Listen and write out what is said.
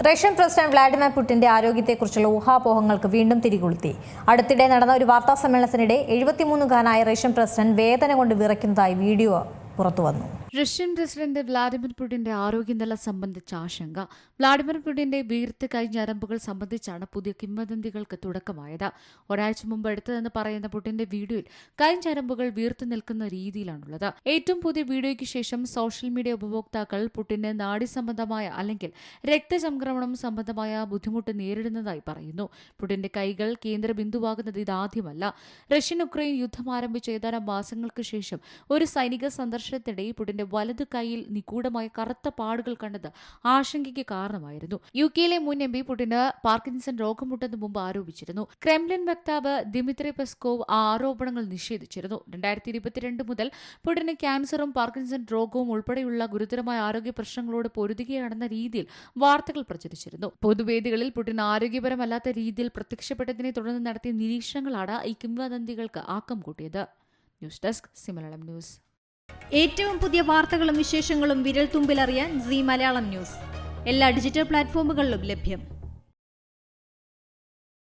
Russian president Vladimir പുടിന്റെ ആരോഗ്യത്തെക്കുറിച്ചുള്ള ഊഹാപോഹങ്ങൾക്ക് വീണ്ടും തിരികൊളുത്തി. അടുത്തിടെ നടന്ന ഒരു വാർത്താ സമ്മേളനത്തിനിടെ 73-കാരനായ റഷ്യൻ പ്രസിഡന്റ് വേദന കൊണ്ട് വിറയ്ക്കുന്നതായി വീഡിയോ പുറത്തുവന്നു. റഷ്യൻ പ്രസിഡന്റ് വ്ളാഡിമിർ പുടിന്റെ ആരോഗ്യനില സംബന്ധിച്ച ആശങ്ക. വ്ളാഡിമിർ പുടിന്റെ വീർത്ത് കൈ ഞരമ്പുകൾ സംബന്ധിച്ചാണ് പുതിയ കിംവദന്തികൾക്ക് തുടക്കമായത്. ഒരാഴ്ച മുമ്പ് എടുത്തതെന്ന് പറയുന്ന പുടിന്റെ വീഡിയോയിൽ കൈ ഞരമ്പുകൾ വീർത്തു നിൽക്കുന്ന രീതിയിലാണുള്ളത്. ഏറ്റവും പുതിയ വീഡിയോയ്ക്ക് ശേഷം സോഷ്യൽ മീഡിയ ഉപഭോക്താക്കൾ പുടിന് നാഡി സംബന്ധമായ അല്ലെങ്കിൽ രക്തചംക്രമണം സംബന്ധമായ ബുദ്ധിമുട്ട് നേരിടുന്നതായി പറയുന്നു. പുടിന്റെ കൈകൾ കേന്ദ്ര ബിന്ദുവാകുന്നത് ഇതാദ്യമല്ല. റഷ്യൻ ഉക്രൈൻ യുദ്ധം ആരംഭിച്ച ഏതാനും മാസങ്ങൾക്ക് ശേഷം ഒരു സൈനിക സന്ദർശനത്തിനിടെ പുടിന്റെ വലതു കൈയിൽ നിഗൂഢമായ കറുത്ത പാടുകൾ കണ്ടത് ആശങ്കയ്ക്ക് കാരണമായിരുന്നു. യുകെയിലെ മുൻ എംപി പുടിന് പാർക്കിൻസൺ രോഗമുണ്ടെന്ന് മുമ്പ് ആരോപിച്ചിരുന്നു. ക്രെംലിൻ വക്താവ് ദിമിത്രി പെസ്കോവ് ആ ആരോപണങ്ങൾ നിഷേധിച്ചിരുന്നു. 2022 മുതൽ പുടിന് ക്യാൻസറും പാർക്കിൻസൺ രോഗവും ഉൾപ്പെടെയുള്ള ഗുരുതരമായ ആരോഗ്യ പ്രശ്നങ്ങളോട് പൊരുതുകയാണെന്ന രീതിയിൽ വാർത്തകൾ പ്രചരിച്ചിരുന്നു. പൊതുവേദികളിൽ പുടിൻ ആരോഗ്യപരമല്ലാത്ത രീതിയിൽ പ്രത്യക്ഷപ്പെട്ടതിനെ തുടർന്ന് നടത്തിയ നിരീക്ഷണങ്ങളാണ് ഈ കിംവദന്തികൾക്ക് ആക്കം കൂട്ടിയത്. News desk Malayalam news. ഏറ്റവും പുതിയ വാർത്തകളും വിശേഷങ്ങളും വിരൽ തുമ്പിലറിയാൻ സീ മലയാളം ന്യൂസ് എല്ലാ ഡിജിറ്റൽ പ്ലാറ്റ്ഫോമുകളിലും ലഭ്യം.